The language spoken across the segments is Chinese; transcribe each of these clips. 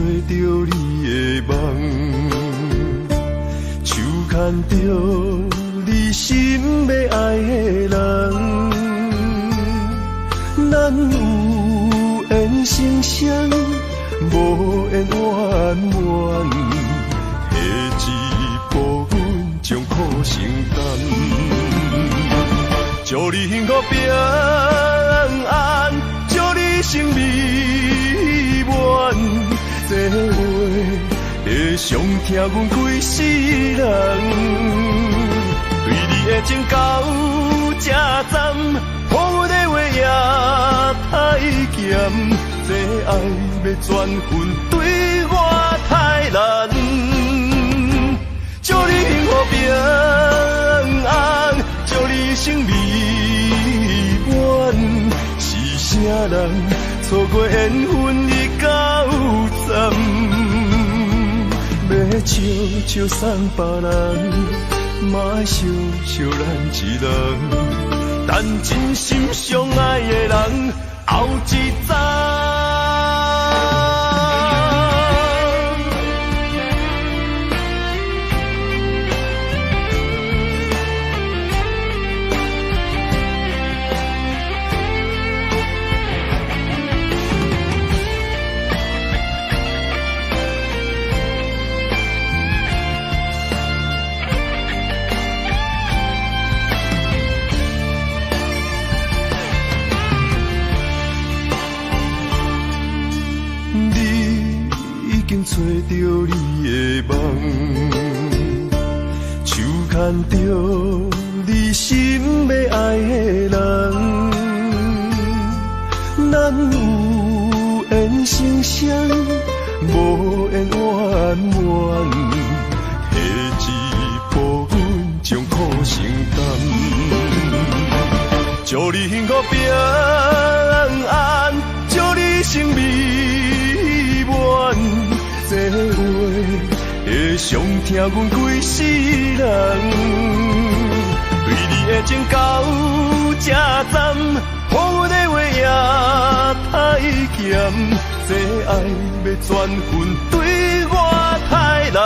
着你的梦，手牵着你心要爱的人，咱有缘成双，无缘怨怨，下一步阮将苦承担，祝你幸福平安，祝你生美满，这话会伤疼阮规世人，对你的情到这站，好阮的话也太咸，这爱要转分对我太难，祝你幸福平安，祝你生美满，是啥人错过缘分已到站，要笑笑送别人，嘛笑笑咱一人，等真心相爱的人后一站。找着你的梦，手牵着你心要爱的人，咱有缘成双，无缘怨怨，下一步阮将苦承担，祝你幸福平安，祝你生美满，这话会伤疼阮规世人，对你的情到这站，好阮的话也太咸，这爱要转分对我太难，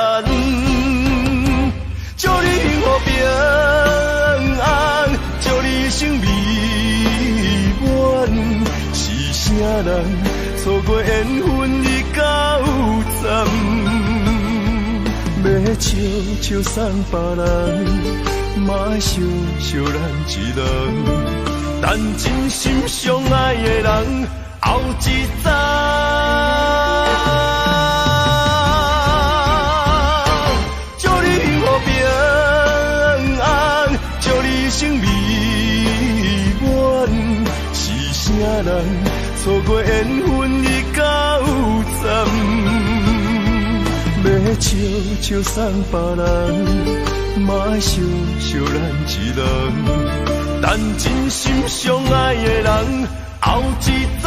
祝你幸福平安，祝你生美满，是啥人错过缘分已到站，要笑笑送别人，嘛笑笑咱一人，等真心相爱的人后一站。祝你幸福平安，祝你生美满，是啥人错过缘分已到站，要笑笑送别人，嘛笑笑咱一人，等真心相爱的人后一站。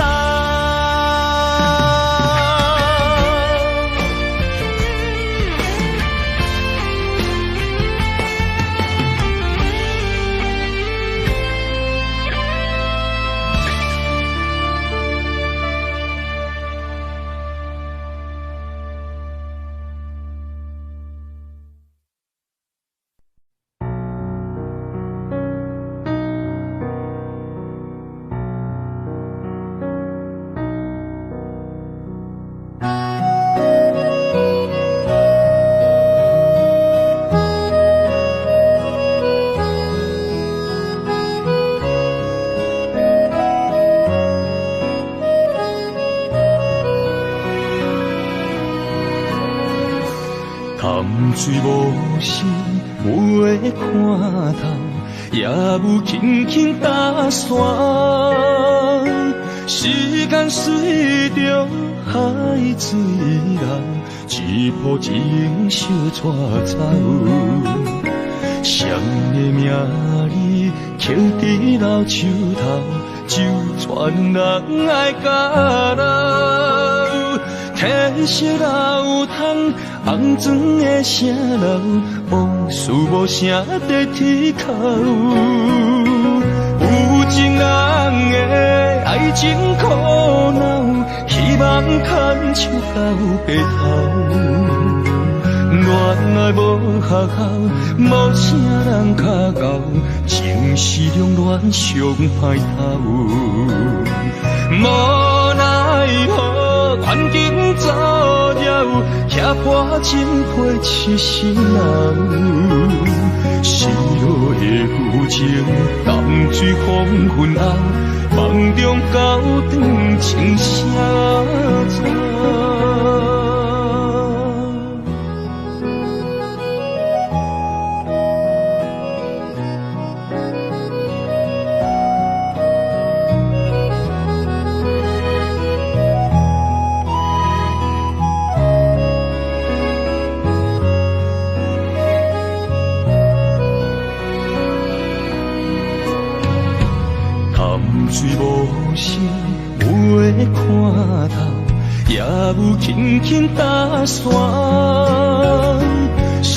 水无心，袂看透，也有轻轻打散。时间随着海水流，一步情相带走。谁的名字刻在老树头，就全人爱甲老。天色老窗，红砖的城楼，无事无声在天口。有情人的爱情苦恼，希望梦牵手到白头。原来无学校，无啥人较教，情是两恋上歹头。无奈何，环境造谣，遐破真配痴心人。失落的旧情，淡水风云后，梦中高长情啥走。水无声，有的看透，也有轻轻打散。时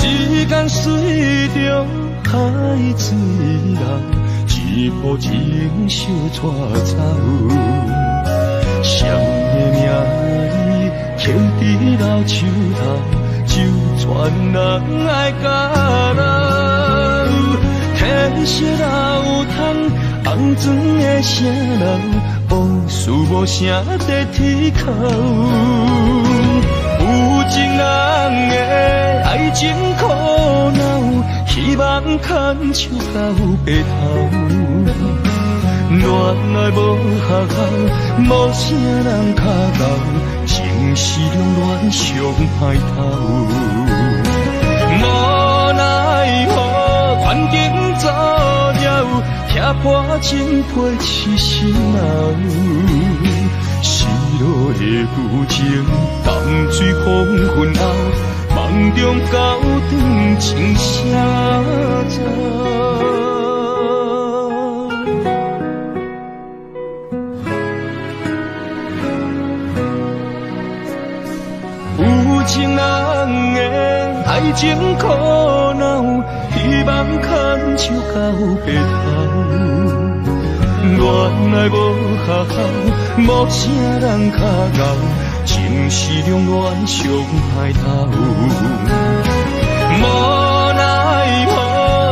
间随着海水流，一步情相带走。谁的名字刻伫老树头，就全人爱甲老。天色老窗。红砖的城楼，无事无声在天口。有情人的爱情苦恼，希望牵手到白头。原来无学校，无啥人较教，情是两恋上歹头。无奈何，环境造谣。遐破真配痴心人，失落的旧情，淡水风云后，梦中高长情啥走？有情人的爱情苦恼，希望牵手到白头。原来无学校，无啥人较教，情是两恋上歹头。无奈何，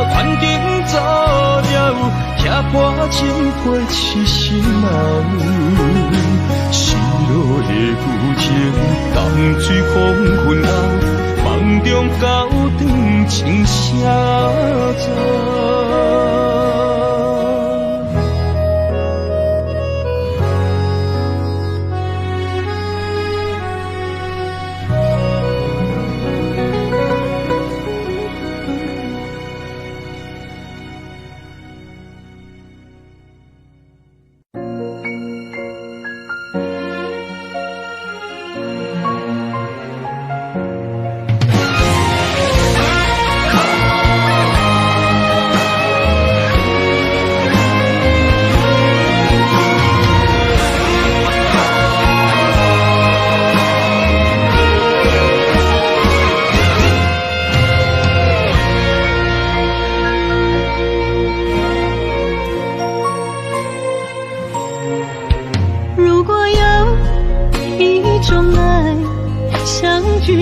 环境造谣，遐破真配痴心人。失落的旧情，淡水风云后，梦中高长情啥走？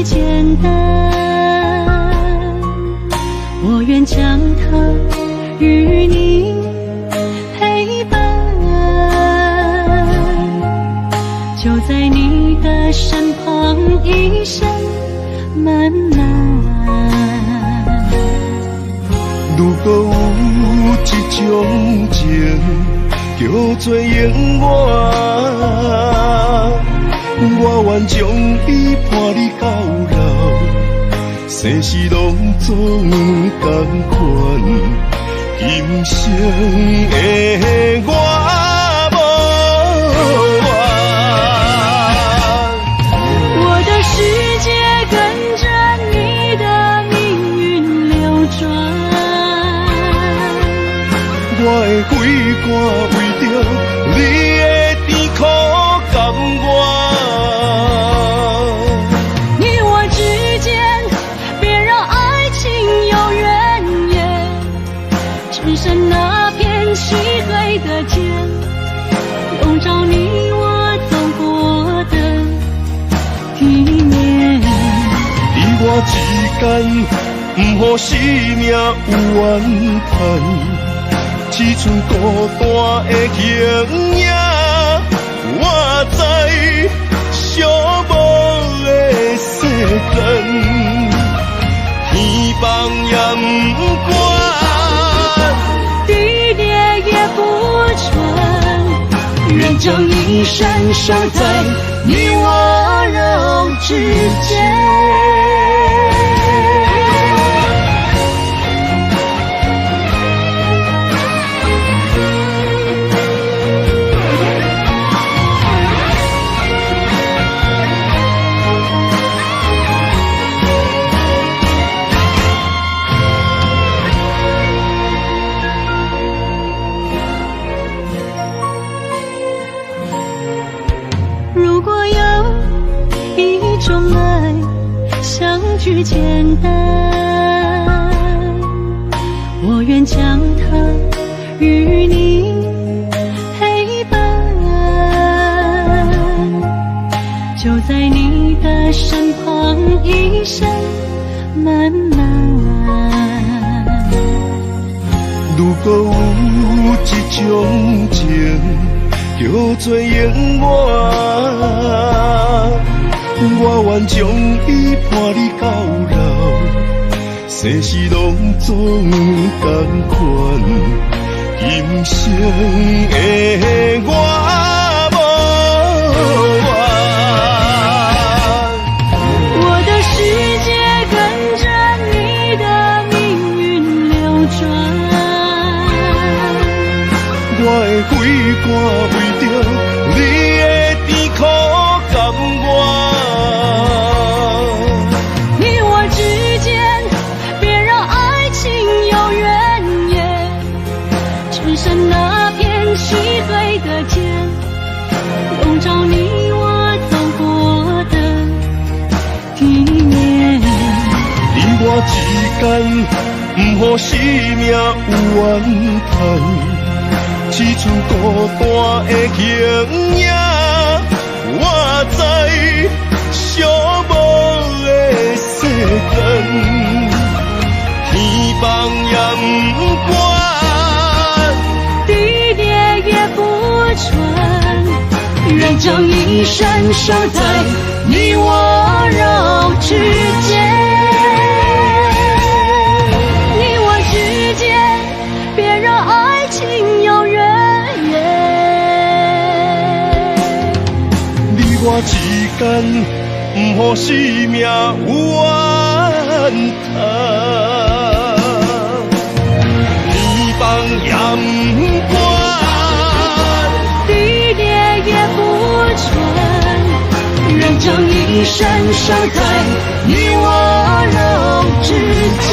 简单，我愿将它与你陪伴，就在你的身旁一生慢慢。如果有一种情叫做永远，我愿将伊伴你到老，生死拢总同款，今生的我无怨。我的世界跟着你的命运流转，我的泪汗为着你的甜苦甘愿。只剩那片漆黑的天。间，不予生命有怨叹，只剩孤单的形影。我知寂寞的世间，天放也不管，地裂也不穿，愿将一生守在你我肉之间。如果有一种爱，相聚简单，我愿将它与你陪伴，就在你的身旁，一生漫漫。如果有一种情，叫做永远，我愿将伊伴你到老，世事拢总同款，今生的我无怨。我的世界跟着你的命运流转，我的肺肝为着你的甜苦甘愿。你我之间，别让爱情有怨言，只剩那片细碎的茧，笼罩你我走过的地面。你我之间，不予生命有怨叹，只剩孤单的形影。我知寂寞的世间，天放也不管，地裂也不穿，愿将一生守在你我肉之间。你我之间，别让爱情有怨言。你我之间，不予生命有怨叹，天放也不管，地裂也不穿，愿将一生守在你我肉之间。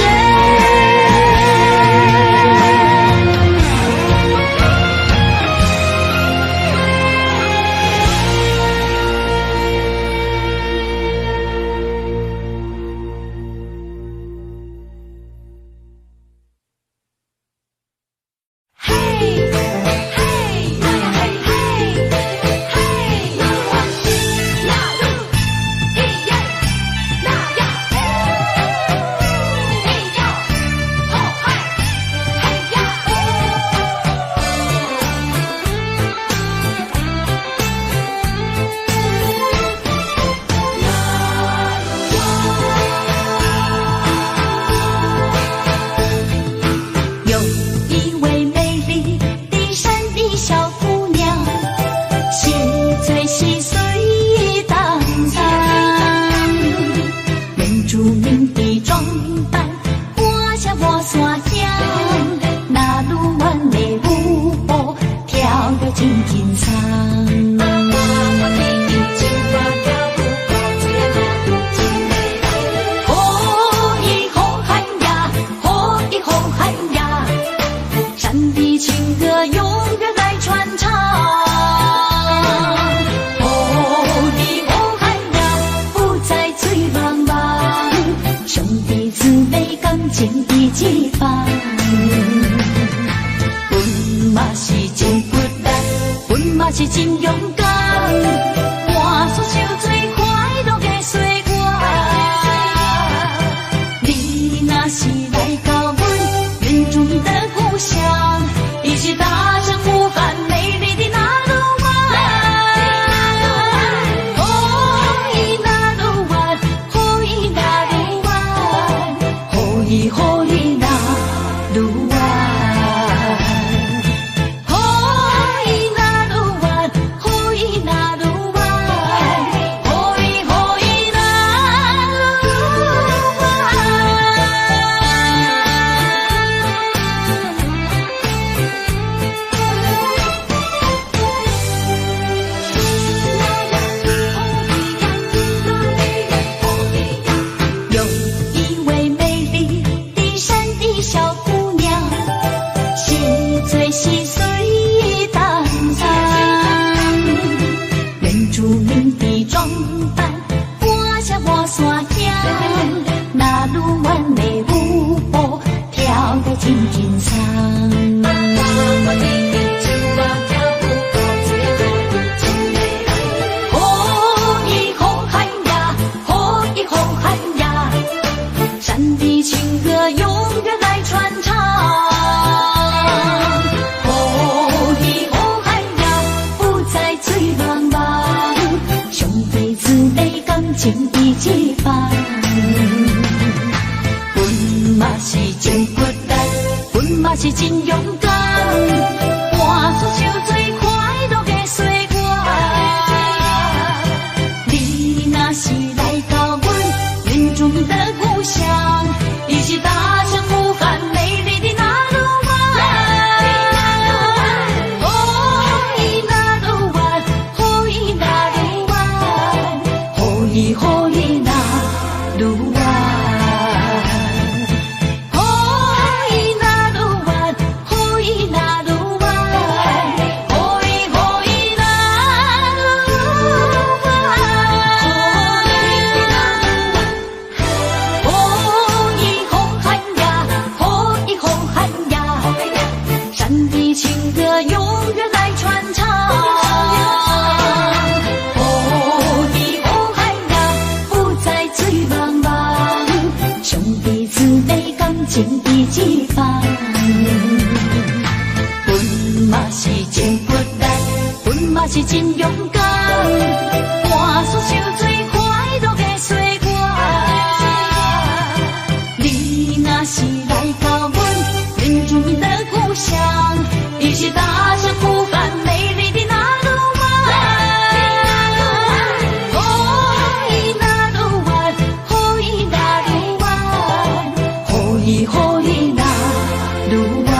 是真勇敢，换出受最快乐的岁月。勇敢，换出受最快乐的岁月。你若是来到阮人间的故乡，伊是大声呼唤美丽的那鲁湾。哦，伊那鲁湾，哦，伊那鲁湾，哦，伊哦伊那鲁湾。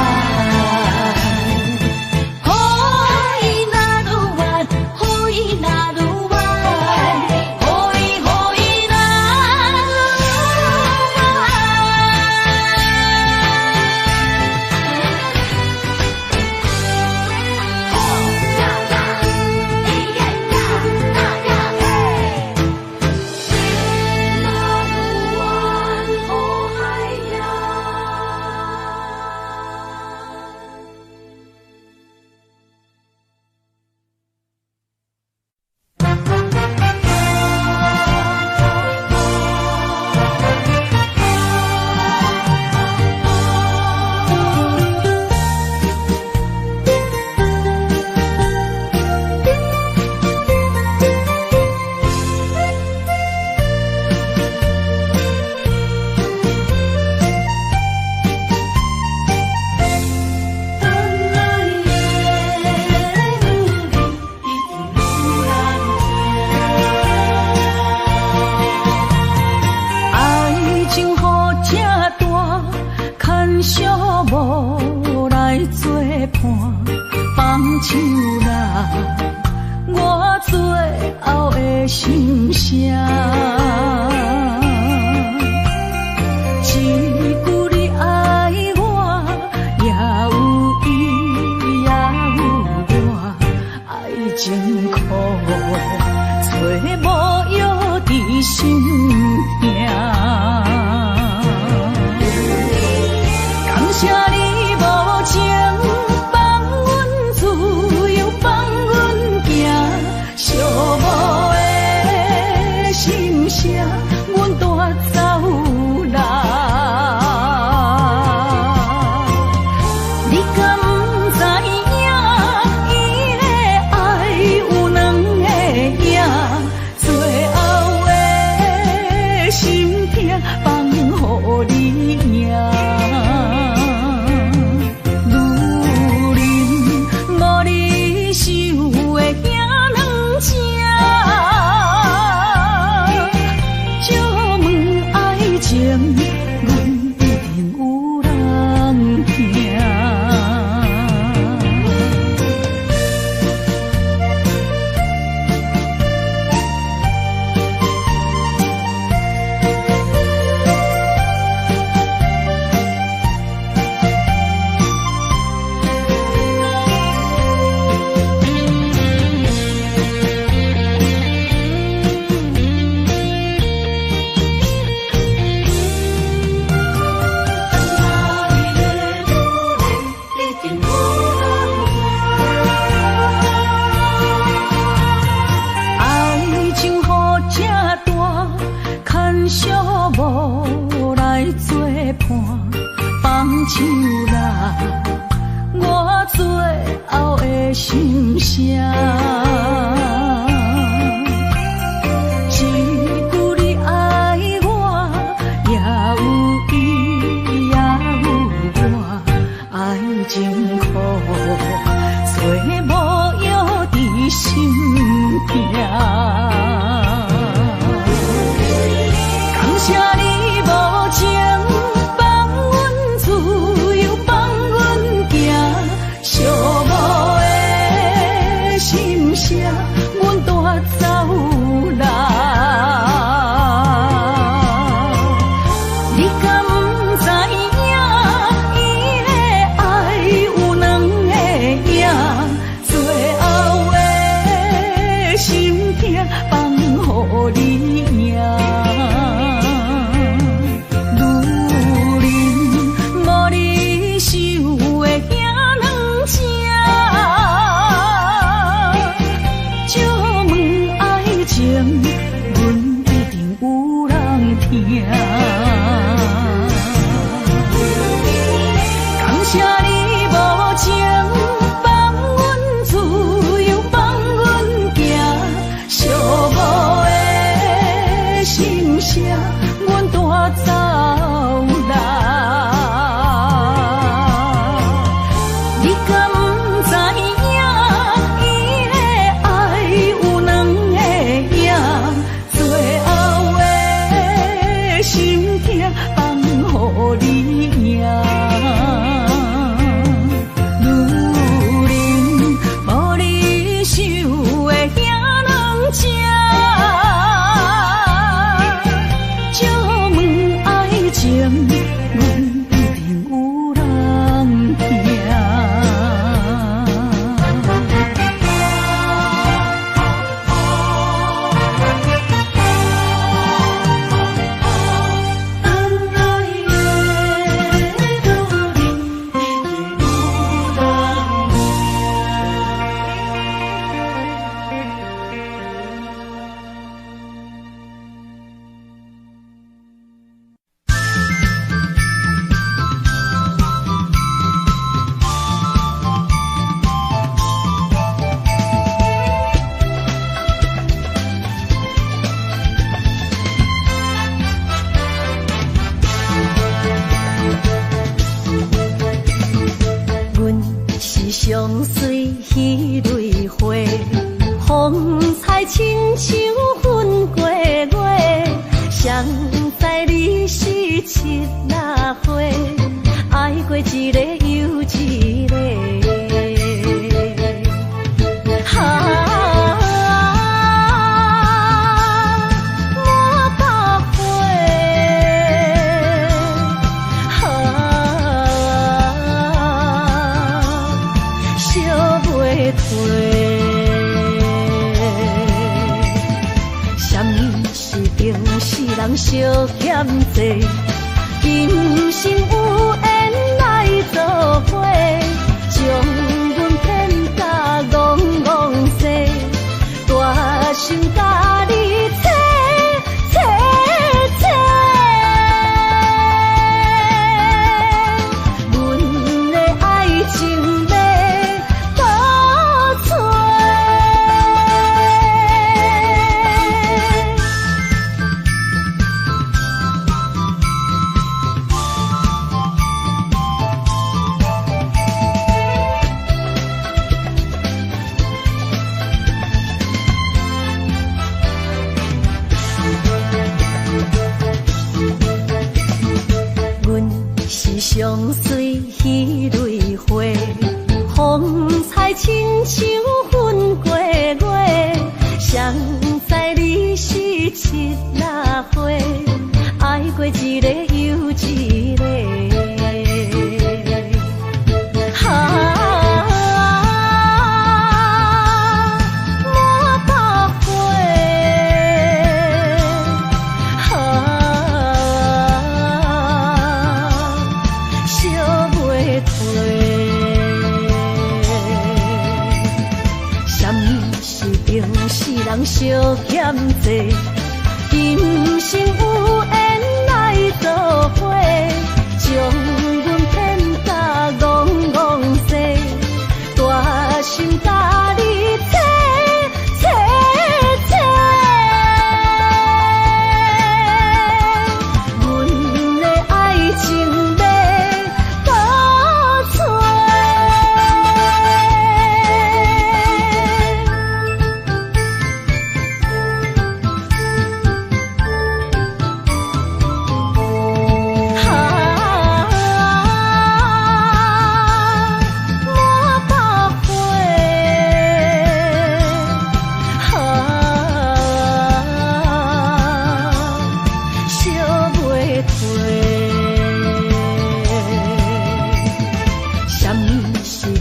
就问风采亲像云过月，谁知你是七那花，爱过一个又一个。人相欠债，今生有缘来作伙，将阮骗甲戆戆西，大心甲你切切切，阮的爱情要倒找。相随彼蕊花，风采亲像云过月，谁知你是七那花，爱过一个又一个。人相欠债，今生有缘来作伙，将阮骗甲戆戆西，大心甲你切切切，阮的爱情要倒找。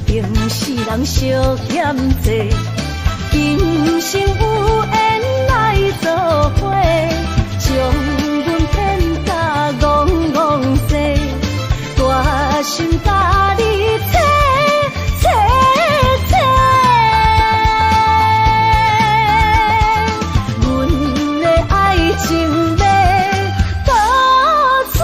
人相欠债，今生有缘来作伙，将阮骗甲戆戆西，大心甲你切切切，阮的爱情要倒找。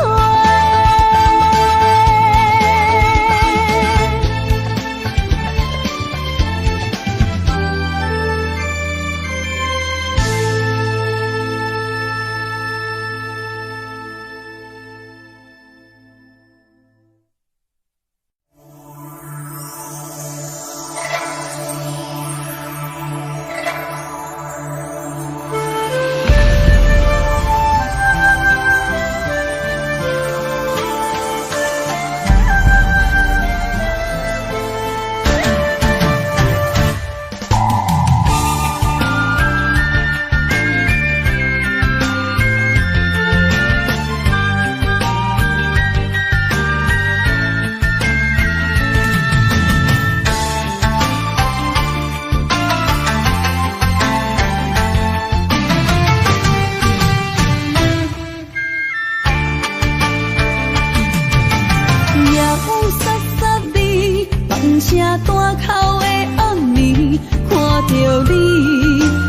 声大口的暗暝，看着你，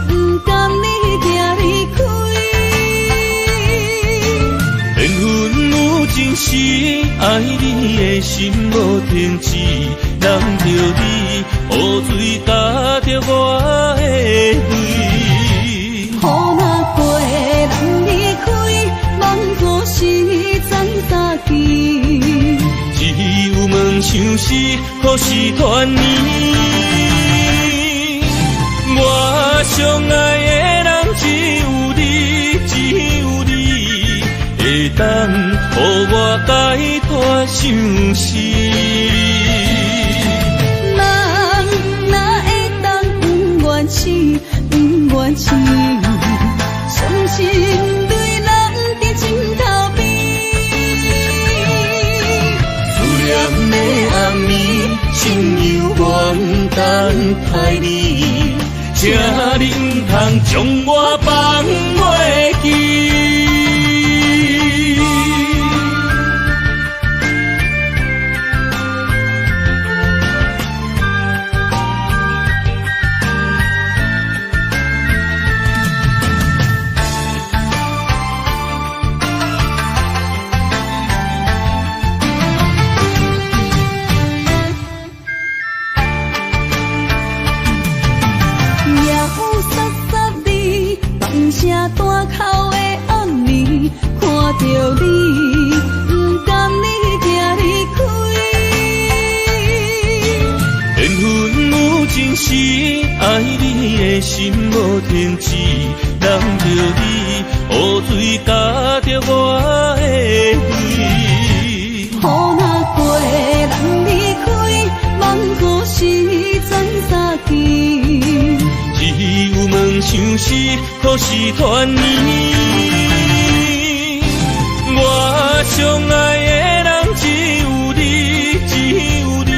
不甘你行离开。缘分有情时，爱你的心无停止，人着你，雨水打着我的泪。雨若过，人离开，梦故事怎早记？只有梦像是，可是团圆。我相爱的人只有你，只有你，会当予我解脱相思。人哪会当不愿痴，不愿痴，伤心对人伫枕头边。思念的暗暝，心犹原等待你，请你唔通将我放袂记。声大口的暗暝，看着你，不甘你行离开。缘分有情时，爱你的心无天际，让着你，雨水加着我的泪。雨若过，人离开，望雨时转三更。只有梦想是可是团圆，我相爱的人只有你，只有你，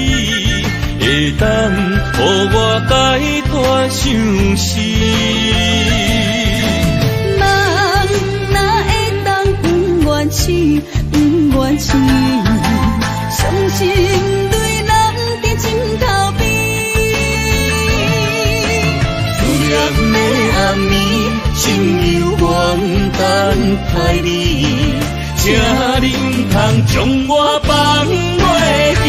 会当予我解脱相思。人哪会当不愿痴，不愿痴，伤心对人伫枕头边。思念的暗暝，心犹原等待你，请你唔通将我放袂记。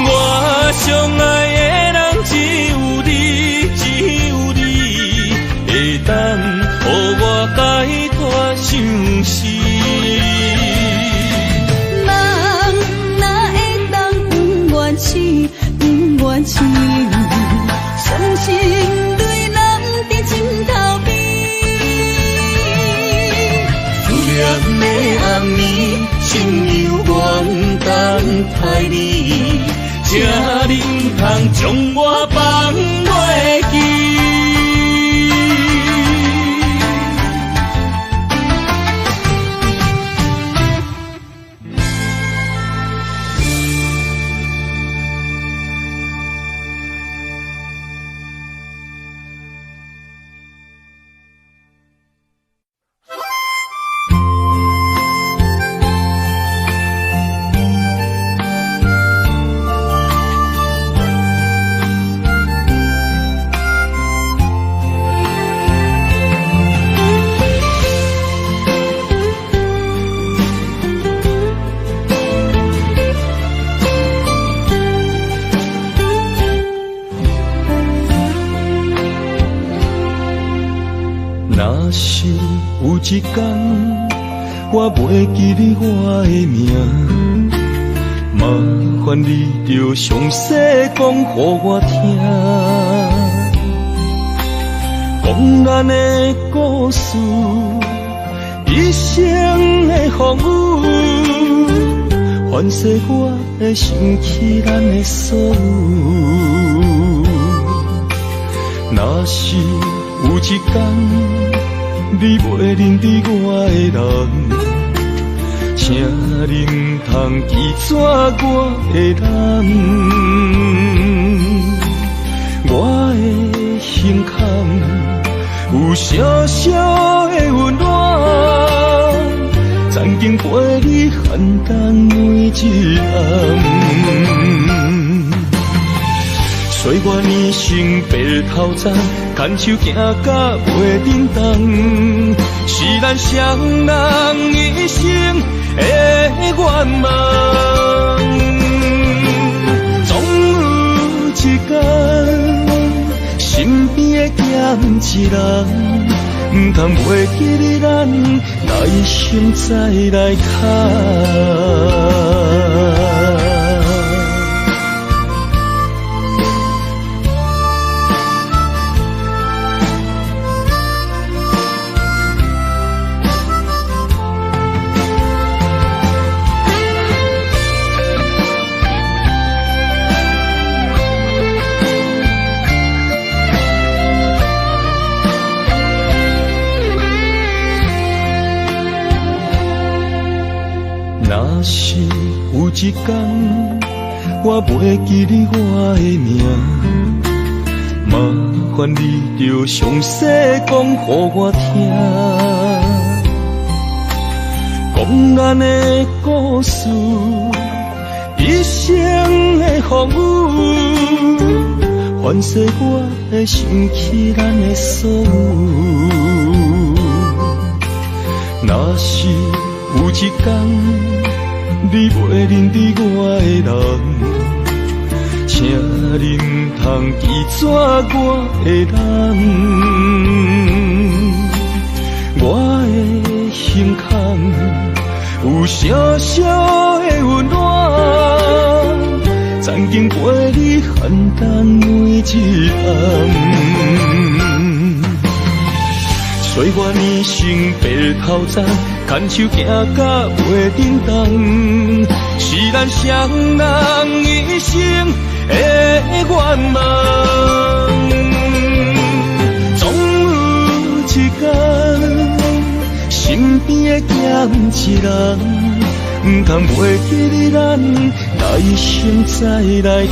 我相爱的人只有你，只有你，会当予我解脱相思。人哪会当不愿痴，不愿痴，伤心对人伫枕头边。思念的暗暝，心犹原等待你，请你唔通将我放袂记。若是有一天我袂记你我的名，麻烦你着详细讲予我听，讲咱的故事，一生的风雨，反噬我的想起咱的所有。若是有一天你袂认得我的人，请你唔通记住我的人，我的心坎有小小的温暖，曾经陪你寒冬每一暗。岁月年轻白头鬃，牵手行到袂振动，是咱双人一生的愿望。总有一天，身边的咸一人，唔通袂记你咱耐心再来看。若是有一天我袂记你我的名，麻烦你着详细讲予我听，讲咱的故事，一生的风雨，反噬我会想起咱的所有。若是有一天你袂认得我的人，请你唔通记住我的人，我的心坎有小小的温暖，曾经陪你寒淡每一暗。岁月年轻白头鬃，牵手行到袂振动，是咱双人一生的愿望。总有一天，身边的咸一人，唔通袂记你咱来生再来看。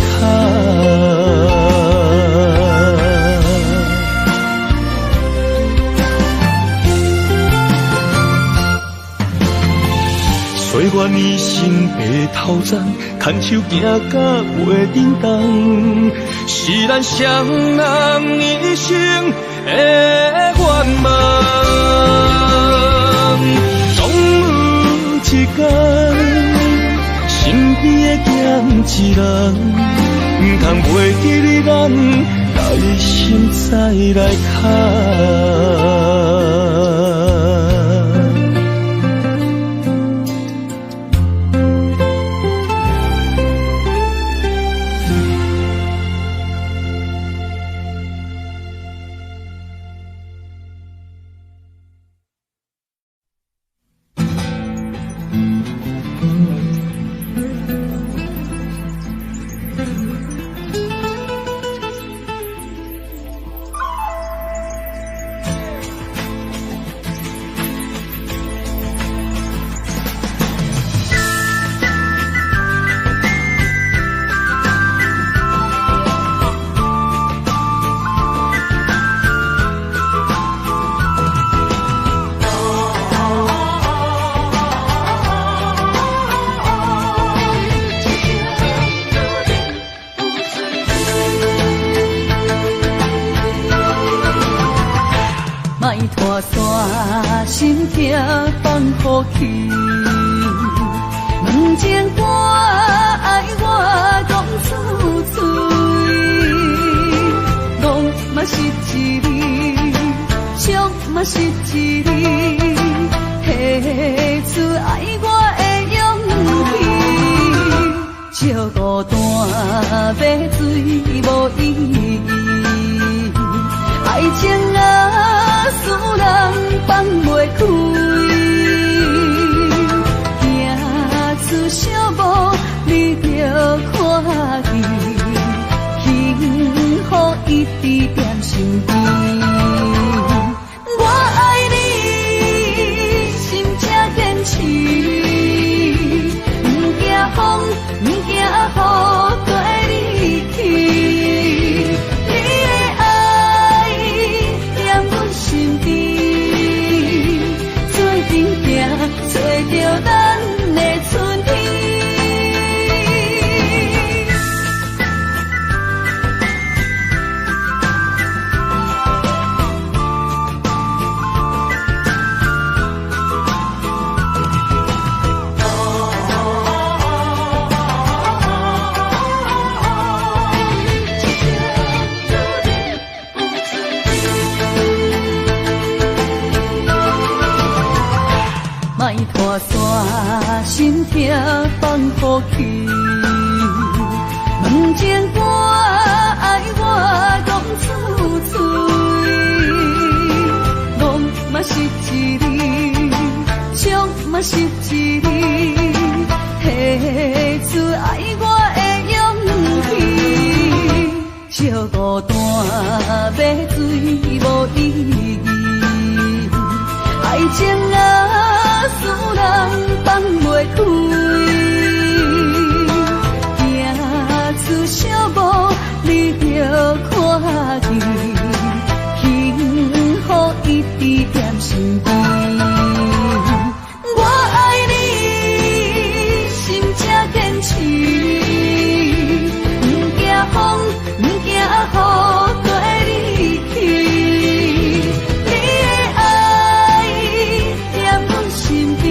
岁月年轻白头鬃，牵手行到袂振动，是咱双人一生的愿望。总有一天，身边的咸一人，唔通袂记你咱来生再来看。情啊，思人放袂开，行出小步你着看见，幸福一直踮身边。我爱你，心才坚持，不惊风，不惊雨跟你去。你的爱在阮身边，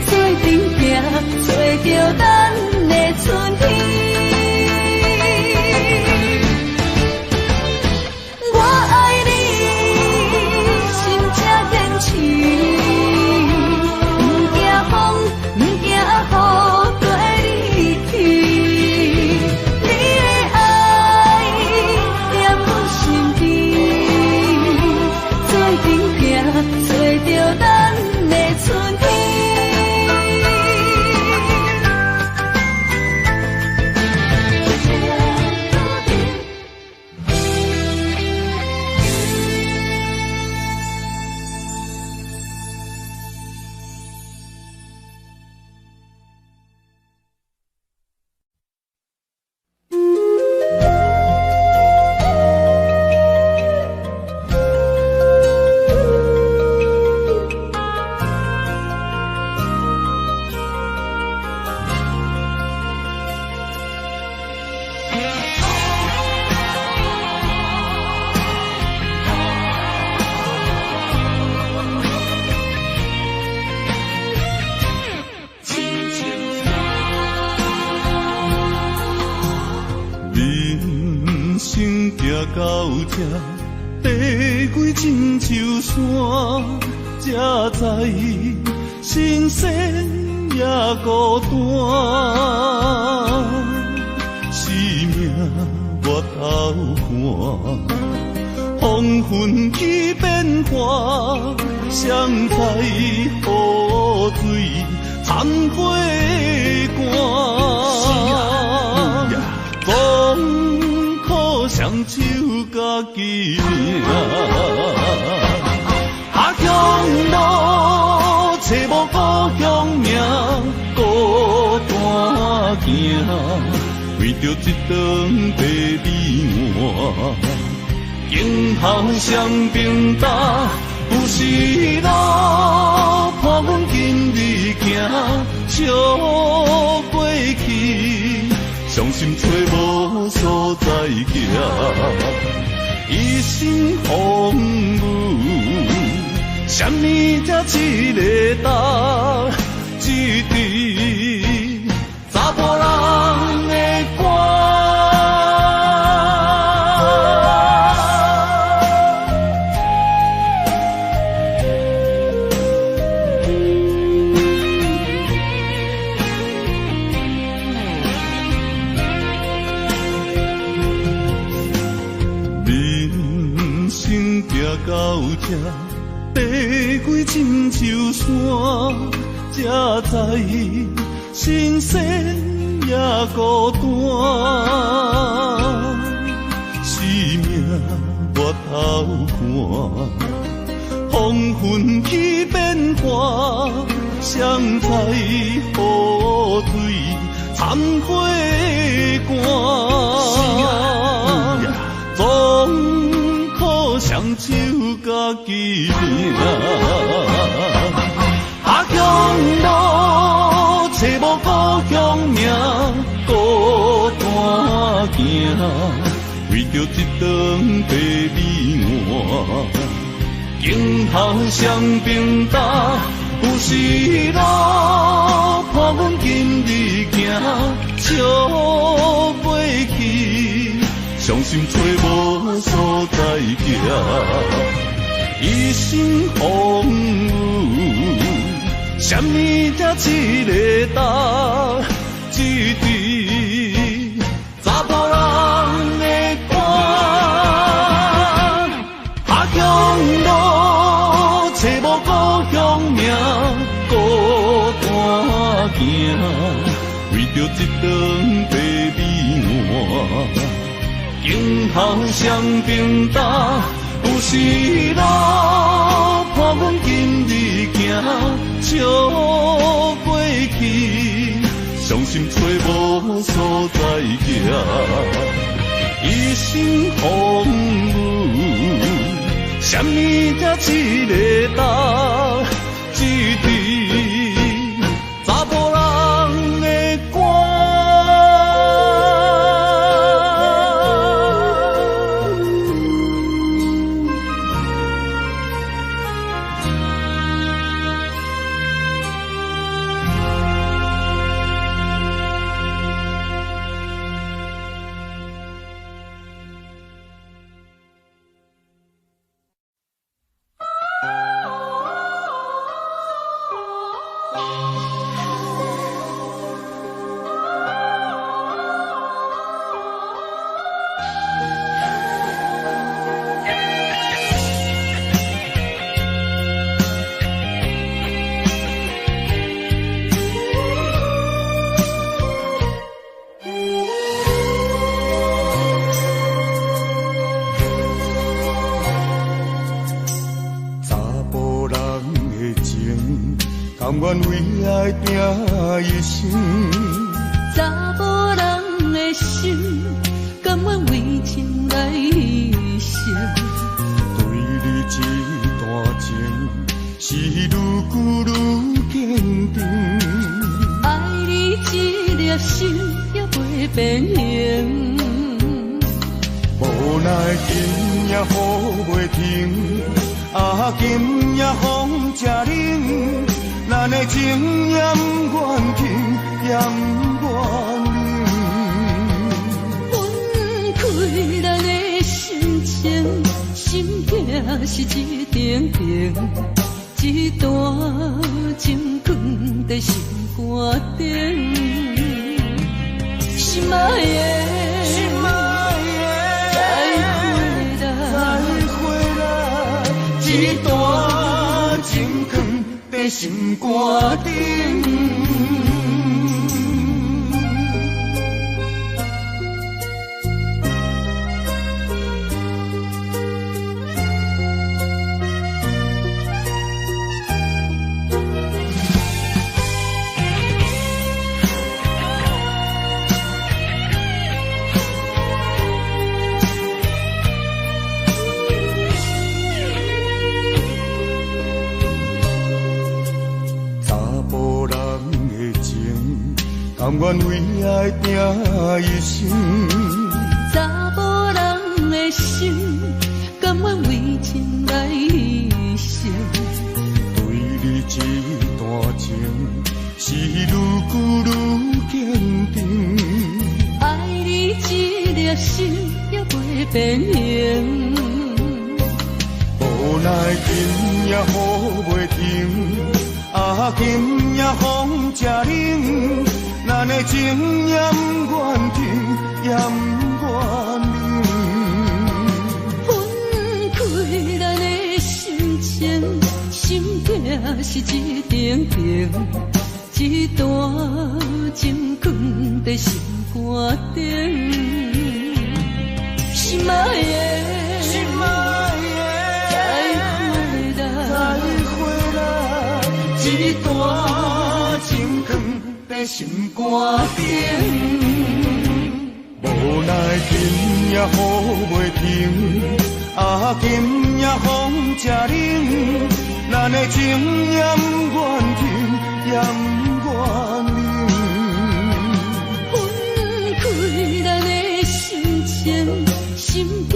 做阵行，找着咱的春天。我爱你，心才坚持，不惊风，不惊雨跟你去。你的爱在阮身边，做阵行，找着咱的春天。人生行到这，爬过亲像山，才知新鲜也孤单。生命越头看，风云起变化，谁知雨水掺花汗。总可双手家己命，下乡路找无故乡名，孤单行，为着一顿白米碗。今后双并搭，有时路伴阮今日行，笑过去。伤心找无所在行，一生风雨，什么才一个答？一滴查甫人的歌。到这，爬过亲像山，才知新鲜也孤单。生命越头看，风云起变化，谁知雨水掺花汗。总双手家己命，下乡路找无故乡名，孤单行，为着一顿白米碗。今后双并搭，有时路伴阮今日行，笑过去。伤心找无所在行，一生风雨，什么才一个答？一滴查甫人的歌，下乡路找无故乡名，孤单行，为着一顿白米碗。今后双并搭，有时路伴看阮今日行笑过去，伤心找无所在行，一生风雨，什么才一个答一字，查甫人的歌。甘愿为爱拼一生，查某人的心，甘愿为情来牺牲。对你这段情，是愈久愈坚定。爱你这粒心也袂变形。无奈今夜雨袂停，今夜风正冷。咱的情也不愿停，也不愿冷。分开咱的心情，心痛是一定定，一段情放在心肝顶。心爱的，再回来，一段情放在心肝顶。甘愿为爱拼一生，查某人的心，甘愿为情来牺牲。对你这段情，是愈久愈坚定。爱你这粒心也袂变形。无奈今夜雨袂停，今夜风正冷。咱的情也不愿停，也不愿冷。分开咱的心情，心痛是一定定，一段情放在心肝顶。心爱的，再回来，一段情放在心肝顶。无奈今夜雨袂停，今夜风正冷。咱的情也不愿停，也不愿冷。分开咱的心情，心痛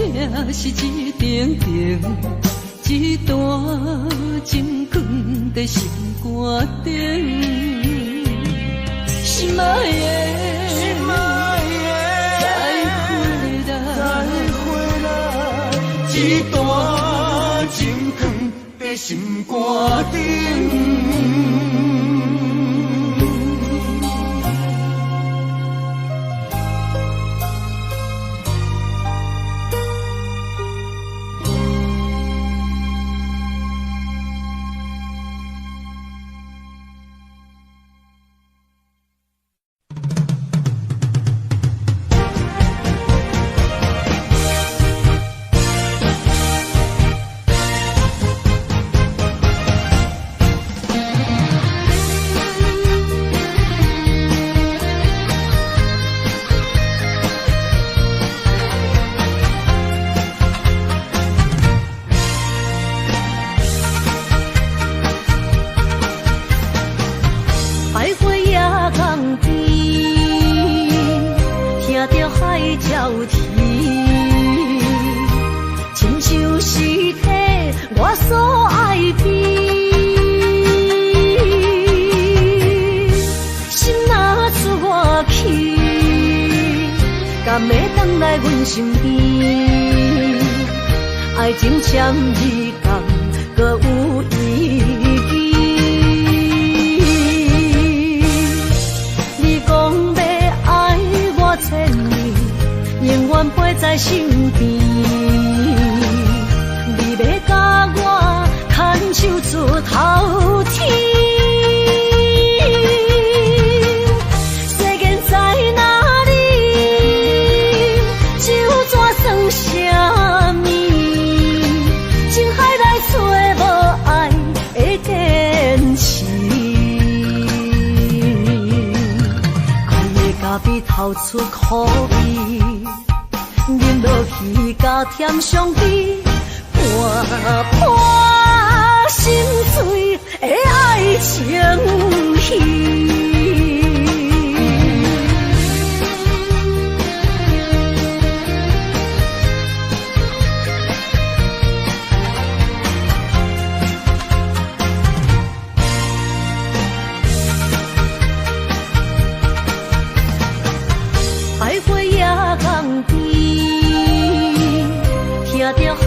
是一定定，一段情放在心肝顶。心爱的，再回来，一段情放在心肝顶。所爱比，心若出我去，敢会回来阮身边？爱情签字讲，搁有意义。你讲要爱我千年，永远陪在身边。你要甲我牵手出头天。世间在哪里？就怎算什么？情海内找无爱的天使，爱的咖啡透出苦味，饮落去甲甜相比，泼泼心碎的爱情戏。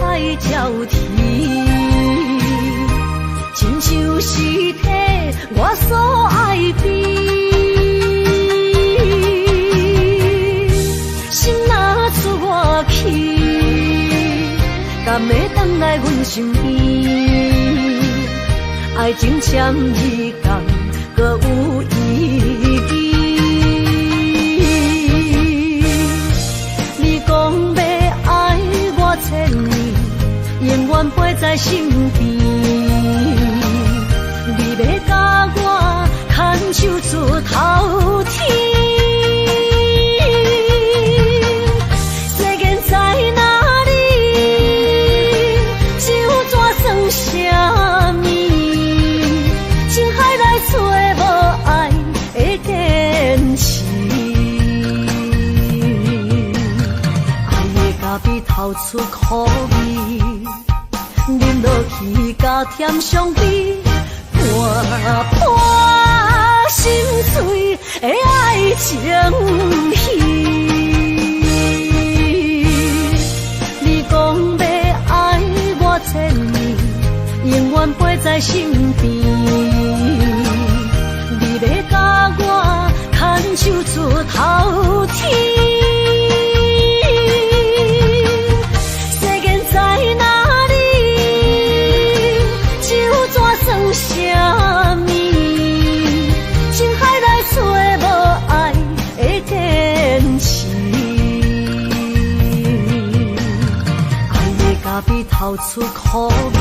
海潮天，亲像是体我所爱比。心若出我去，敢会回来阮身边？爱情签字讲，搁有意义。你讲要爱我千年，永远陪在身边。你要甲我牵手出头天。世间在哪里？就怎算什么？情海内找无爱的天使，爱的咖啡透出苦味。饮落去甲甜相比，泼泼心碎的爱情戏。你讲要爱我千年，永远陪在身边。你要甲我牵手出头天。什么？情海内找无爱的天使，爱的咖啡透出苦味，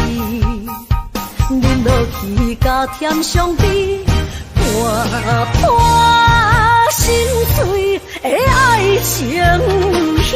饮落去甲甜相比，泼泼心碎的爱情戏。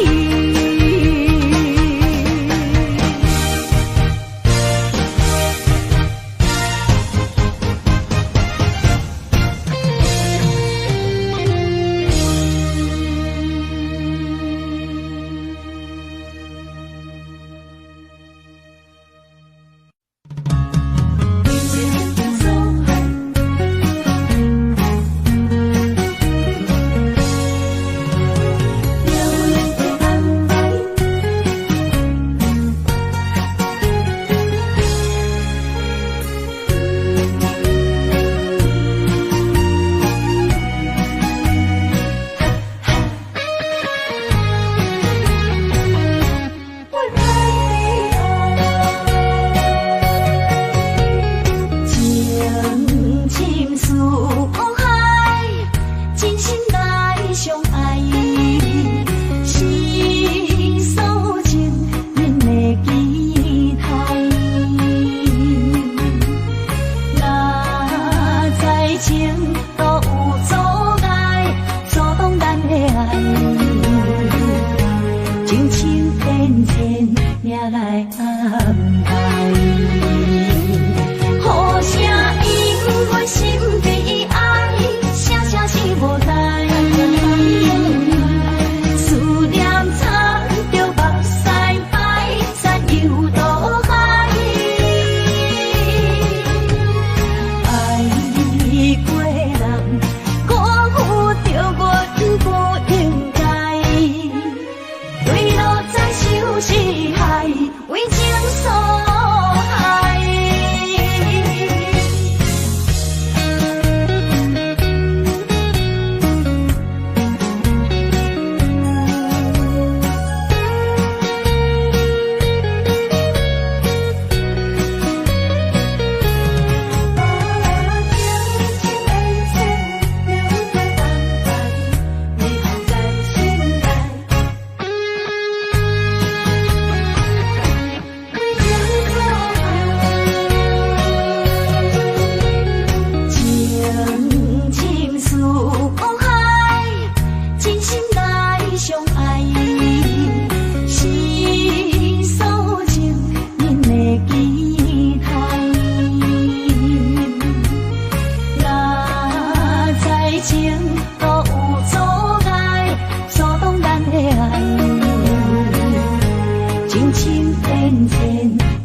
心渐渐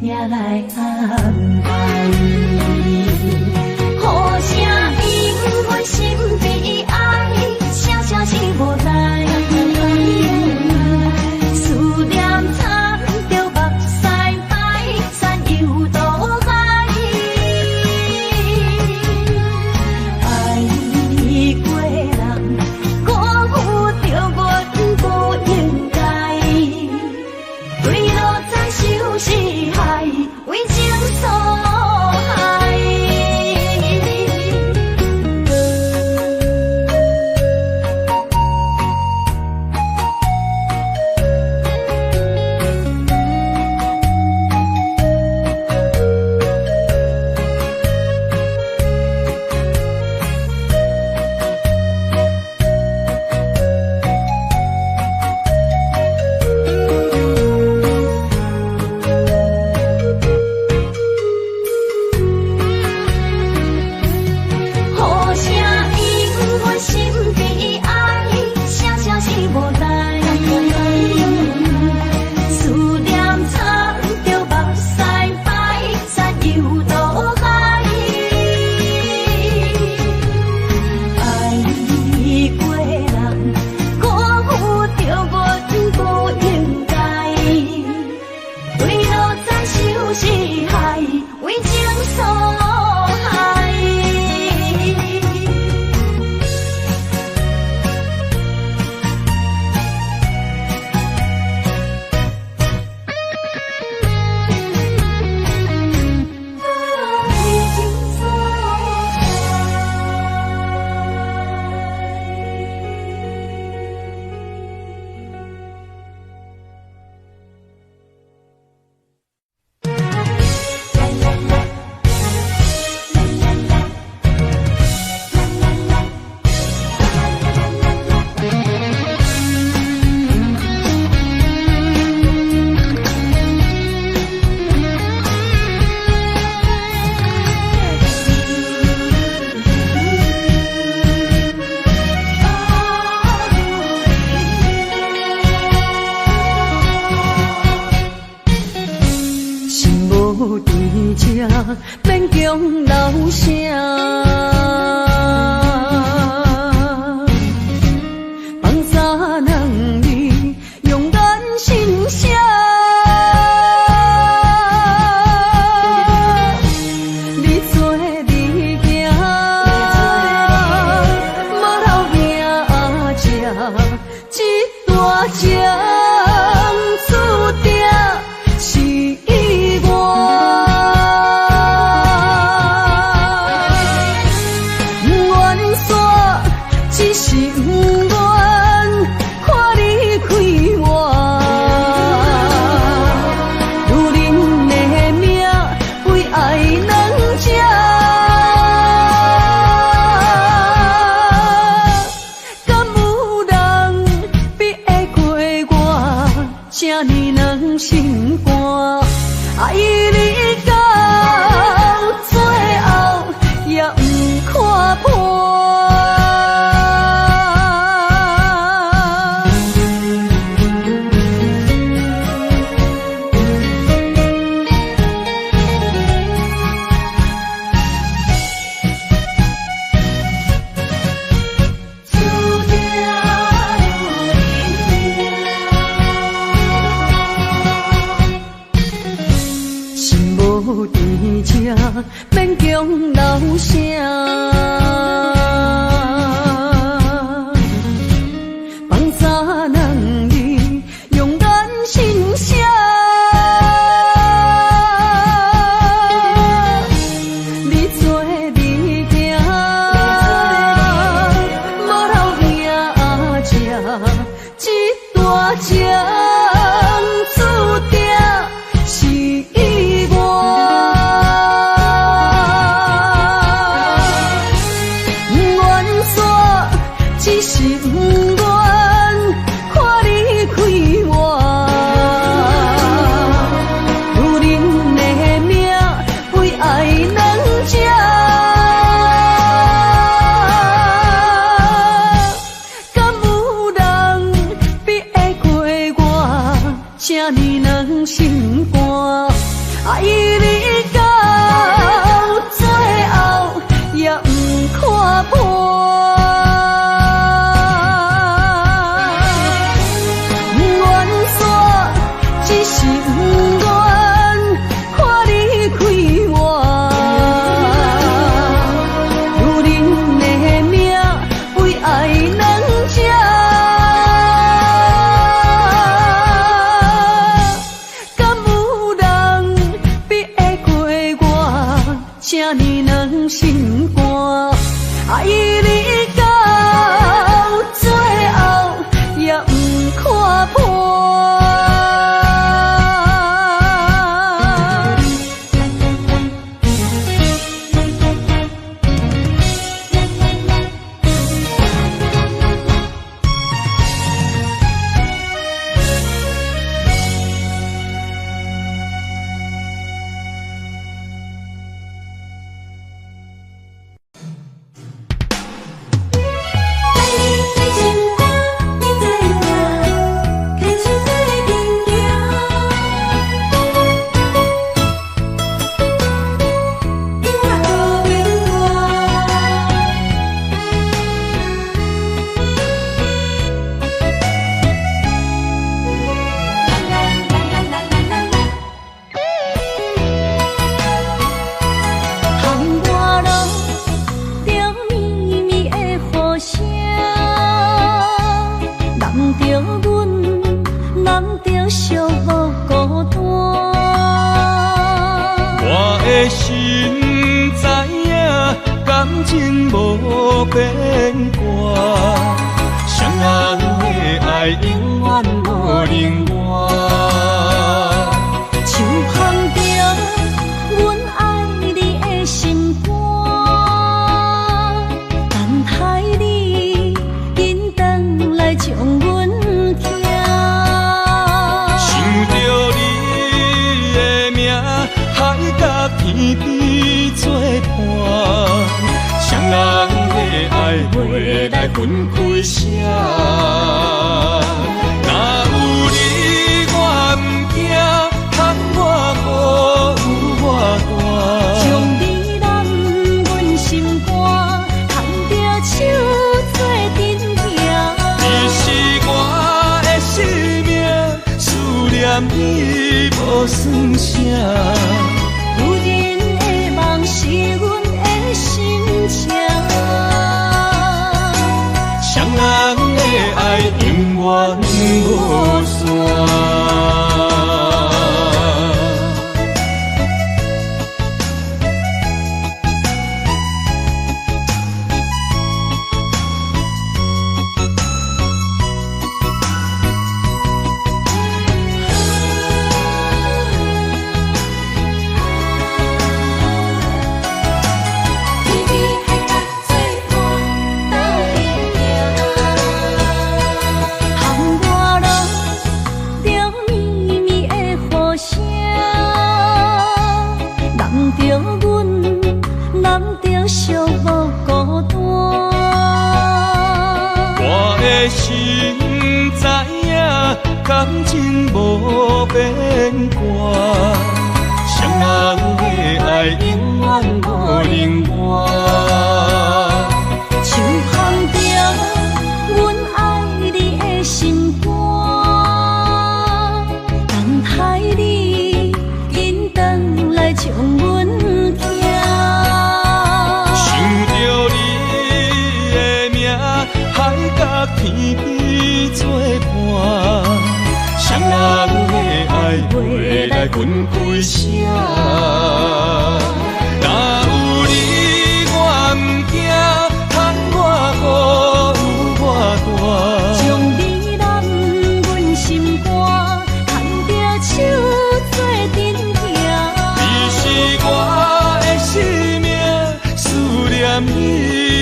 也来安排。好声音，阮心悲哀，声声是无奈。思念藏着目屎白，山游渡海。爱过人，辜负着阮不应该。对路在受是害，为情所害。好声音，阮心悲哀，声声是无奈。思念藏着目屎白，山游渡海。爱过人，辜负着阮不应该。对路在受是害，为情所害。心无伫这，免强留声。放下两字，用咱心声。你做你行，马头行这一大江注定是。只是不愿看你开我，女人的命为爱两只，敢有人比会过我这呢软心肝？爱你到最后也不看破。无伫这，免强留声。放下两字，用咱心声。你做你行，马头行这一大江注定是。心肝，爱你到最后也不看破。愿煞只是不愿看你开我，如恁的命为爱人吃。这呢软心肝，爱你到最后也不看破。心知影，感情无变卦，双人的爱永远无冷漠。手捧着阮爱你的心肝，等待你紧转来将阮听。想着你的名，海甲天边作伴，双人的爱袂来分开啥。若有你，我毋惊，通我无有我大。将你揽阮心肝，牵着手做阵行。你是我的生命，思念你无算啥。有人的梦是阮的心情，双人的爱永远无散。心知影，感情无变卦，双人的爱永远无冷漠。手捧着阮爱你的心肝，等待你紧转来将阮听。想着你的名，海甲天边作伴，双人的爱袂来分开啥。若有你，我毋惊，通我无有我大。将你揽阮心肝，牵着手做阵行。你是我的生命，思念你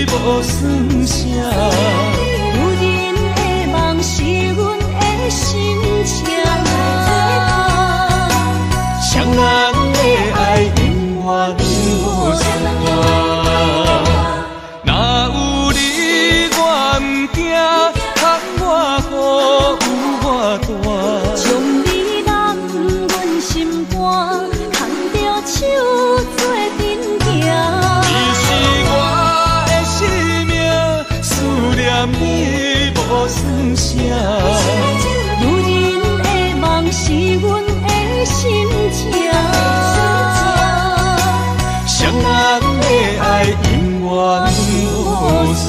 无算啥。心情，双人的爱肝，牵着手做阵行。你是我的生命，思念你无算啥。女人的梦是阮的心情，双人的爱永远无散。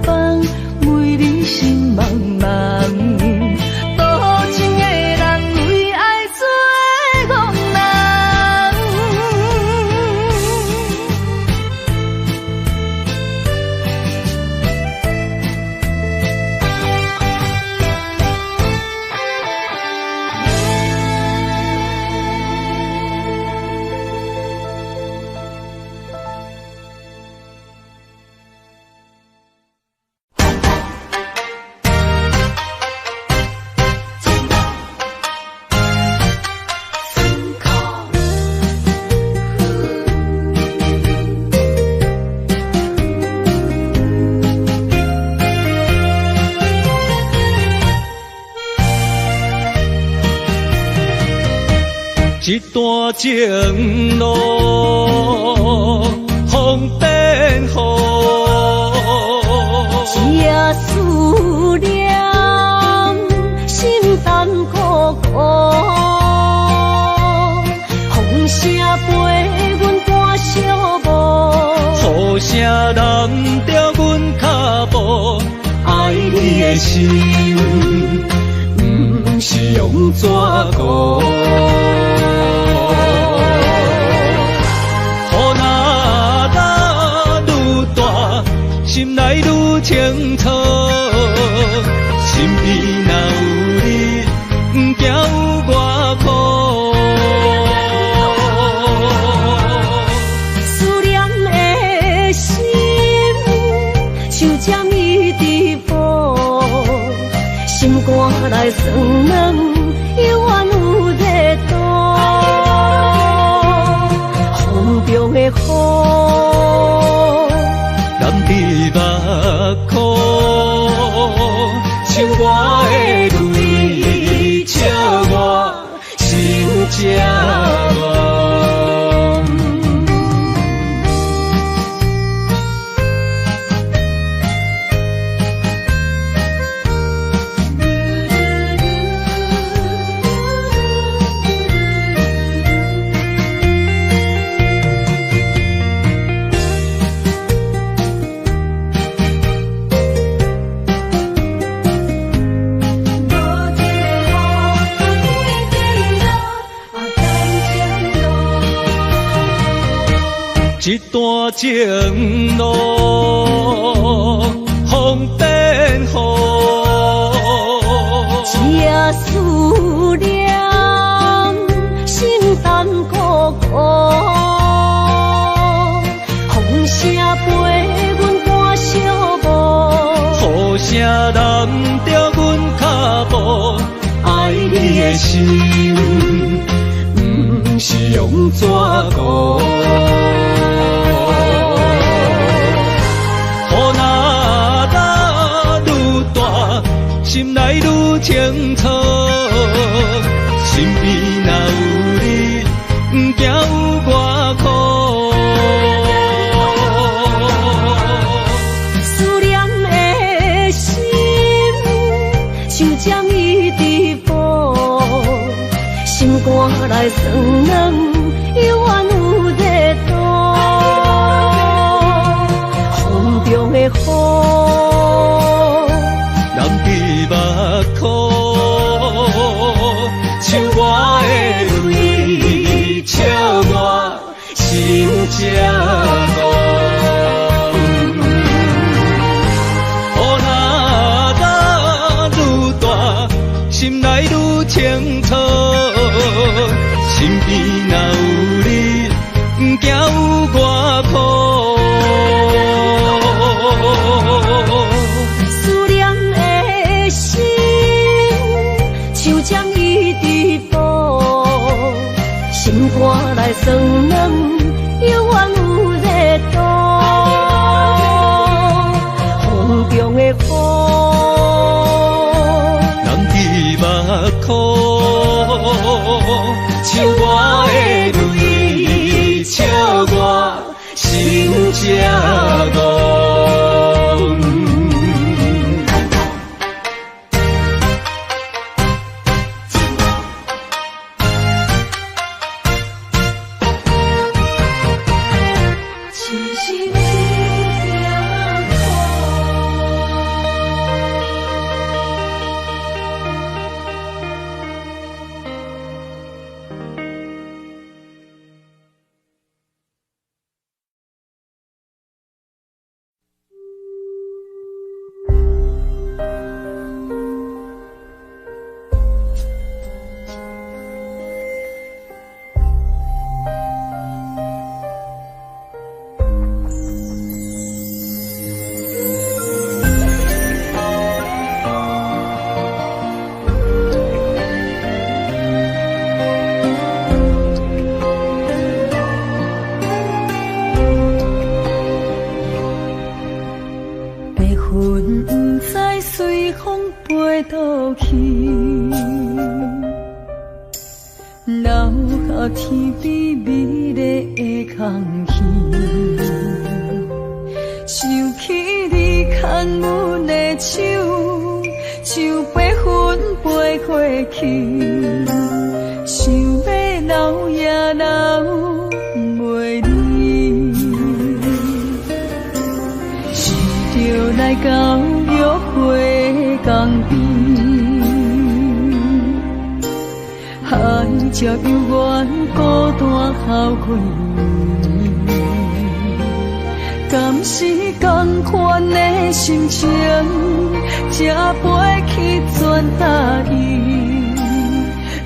梦，为你心茫茫。多情的人为爱做憨人，一段情路风变雨，一夜思念，心淡苦苦。风声陪阮赶小步，雨声淋着阮脚步，爱你的心，不是用纸糊。心内愈清楚，心边若有你，不惊有我苦。思念的心，像针伊伫补，心肝内酸软，犹原有热度。风中的雨，染伫目眶，像我的泪笑我心正乱。一段情路风变雨，一夜思念，心淡苦苦。风声陪阮赶小步，雨声淋着阮脚步，爱你的心，不是用纸糊。心内愈清楚，心边若有你，不惊有我苦。思念的心，像针伊伫补，心肝内酸软，犹原有热度。风中的雨，目眶，像我的泪笑我心正乱。雨若愈大，心内愈清楚，心边若有你，不惊有我苦。心肝内酸软，犹原有热度。风中的雨，淋伫目眶，像我的云不知随风飞倒去，留下天边美丽的空气。想起你牵阮的手，像白云飞过去，想要留也留袂离。是着来到约会江边，海才犹原孤单后悔。敢是同款的心情，才飞去全答应，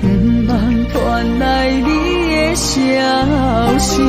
不茫传来你的消息。